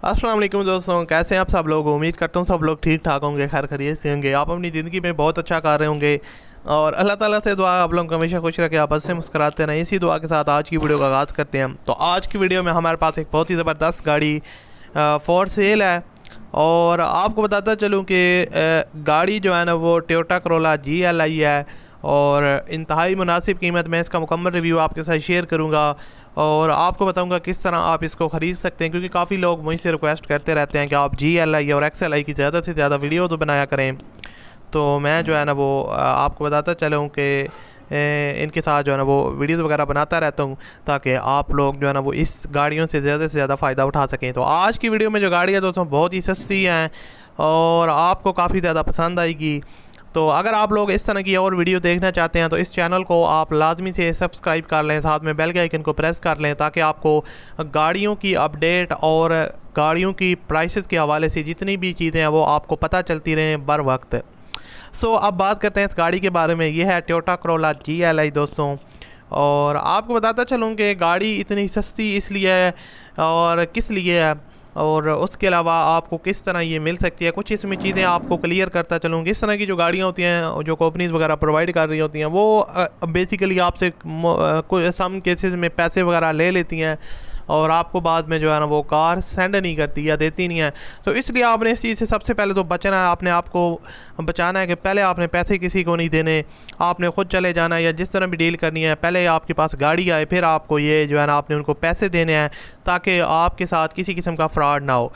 अस्सलाम वालेकुम दोस्तों, कैसे हैं आप सब लोग। उम्मीद करता हूँ सब लोग ठीक ठाक होंगे, खैर खैरियत से होंगे। आप अपनी ज़िंदगी में बहुत अच्छा कर रहे होंगे और अल्लाह ताला से दुआ आप लोगों को हमेशा खुश रखे, आपस से मुस्कुराते रहें। इसी दुआ के साथ आज की वीडियो का आगाज़ करते हैं। तो आज की वीडियो में हमारे पास एक बहुत ही ज़बरदस्त गाड़ी फॉर सेल है और आपको बताता चलूँ कि गाड़ी जो है ना वो टोयोटा करोला GLI है और इंतहाई मुनासिब कीमत में इसका मुकम्मल रिव्यू आपके साथ शेयर करूँगा और आपको बताऊंगा किस तरह आप इसको ख़रीद सकते हैं, क्योंकि काफ़ी लोग मुझसे रिक्वेस्ट करते रहते हैं कि आप GLI और XLI की ज़्यादा से ज़्यादा वीडियो तो बनाया करें। तो मैं जो है ना वो आपको बताता चलूँ कि इनके साथ जो है ना वो वीडियोज़ वगैरह बनाता रहता हूँ ताकि आप लोग जो है ना वो इस गाड़ियों से ज़्यादा फ़ायदा उठा सकें। तो आज की वीडियो में जो गाड़ी है दोस्तों बहुत ही सस्ती हैं और आपको काफ़ी ज़्यादा पसंद आएगी। तो अगर आप लोग इस तरह की और वीडियो देखना चाहते हैं तो इस चैनल को आप लाजमी से सब्सक्राइब कर लें, साथ में बेल के आइकन को प्रेस कर लें ताकि आपको गाड़ियों की अपडेट और गाड़ियों की प्राइसेस के हवाले से जितनी भी चीज़ें हैं वो आपको पता चलती रहें बर वक्त। अब बात करते हैं इस गाड़ी के बारे में। ये है टोयोटा करोला GLI दोस्तों, और आपको बताता चलूँ कि गाड़ी इतनी सस्ती इसलिए है और किस लिए है और उसके अलावा आपको किस तरह ये मिल सकती है, कुछ इसमें चीज़ें आपको क्लियर करता चलूँगी। इस तरह की जो गाड़ियाँ होती हैं जो कंपनीज़ वगैरह प्रोवाइड कर रही होती हैं वो बेसिकली आपसे सम केसेस में पैसे वगैरह ले लेती हैं और आपको बाद में जो है ना वो कार सेंड नहीं करती या देती नहीं है। तो इसलिए आपने इस चीज़ से सबसे पहले तो बचना है, आपने आपको बचाना है कि पहले आपने पैसे किसी को नहीं देने, आपने ख़ुद चले जाना है या जिस तरह भी डील करनी है पहले आपके पास गाड़ी आए फिर आपको ये जो है ना आपने उनको पैसे देने हैं ताकि आपके साथ किसी किस्म का फ्रॉड ना हो।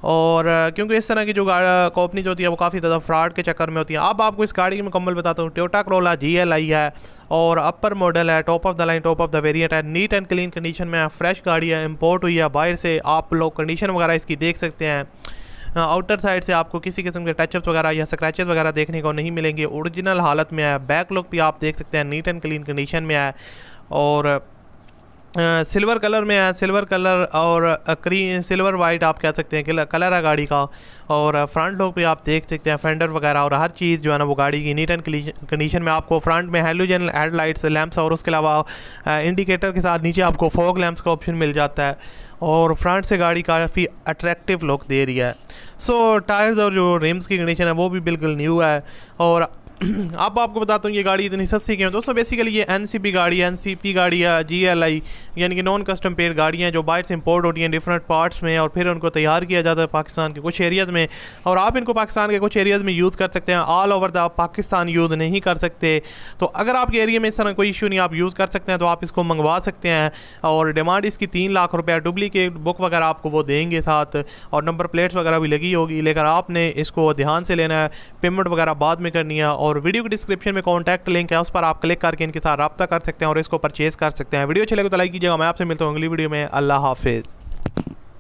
और क्योंकि इस तरह की जो कंपनीज होती है वो काफ़ी ज़्यादा फ्रॉड के चक्कर में होती हैं। अब आपको इस गाड़ी की मुकम्मल बताता हूँ। टोयोटा करोला GLI है और अपर मॉडल है, top of the line, top of the variant है, नीट एंड क्लीन कंडीशन में है, फ्रेश गाड़ी है, इंपोर्ट हुई है बाहर से। आप लोग कंडीशन वगैरह इसकी देख सकते हैं। आउटर साइड से आपको किसी किस्म के टचअप्स वगैरह या स्क्रैचेस वगैरह देखने को नहीं मिलेंगे, ओरिजिनल हालत में है। बैक लुक भी आप देख सकते हैं नीट एंड क्लीन कंडीशन में है और सिल्वर कलर में है। सिल्वर कलर और सिल्वर वाइट आप कह सकते हैं कलर है गाड़ी का। और फ्रंट लुक भी आप देख सकते हैं, फेंडर वगैरह और हर चीज़ जो है ना वो गाड़ी की नीट एंड कंडीशन में। आपको फ्रंट में हेलोजन हेडलाइट्स लैंप्स और उसके अलावा इंडिकेटर के साथ नीचे आपको फॉग लैंप्स का ऑप्शन मिल जाता है और फ्रंट से गाड़ी काफ़ी अट्रैक्टिव लुक दे रही है। टायर्स और जो रिम्स की कंडीशन है वो भी बिल्कुल न्यू है। और अब आपको बताता हूँ ये गाड़ी इतनी सस्ती क्यों दोस्तों। बेसिकली ये NCP गाड़ी है GLI, यानी कि नॉन कस्टम पेड गाड़ियाँ हैं जो बाहर से इंपोर्ट होती हैं डिफरेंट पार्ट्स में और फिर उनको तैयार किया जाता है पाकिस्तान के कुछ एरियाज़ में, और आप इनको पाकिस्तान के कुछ एरियाज़ में यूज़ कर सकते हैं। All over the Pakistan use नहीं कर सकते। तो अगर आपके एरिया में इस तरह कोई इशू नहीं, आप यूज़ कर सकते हैं तो आप इसको मंगवा सकते हैं। और डिमांड इसकी 3 लाख रुपये, डुप्लीकेट बुक वगैरह आपको वो देंगे साथ और नंबर प्लेट्स वगैरह भी लगी होगी, लेकिन आपने इसको ध्यान से लेना है, पेमेंट वगैरह बाद में करनी है। और वीडियो की डिस्क्रिप्शन में कॉन्टैक्ट लिंक है, उस पर आप क्लिक करके इनके साथ रब्ता कर सकते हैं और इसको परचेज कर सकते हैं। वीडियो अच्छी लगे तो लाइक कीजिएगा। मैं आपसे मिलता हूँ अगली वीडियो में। अल्लाह हाफिज़।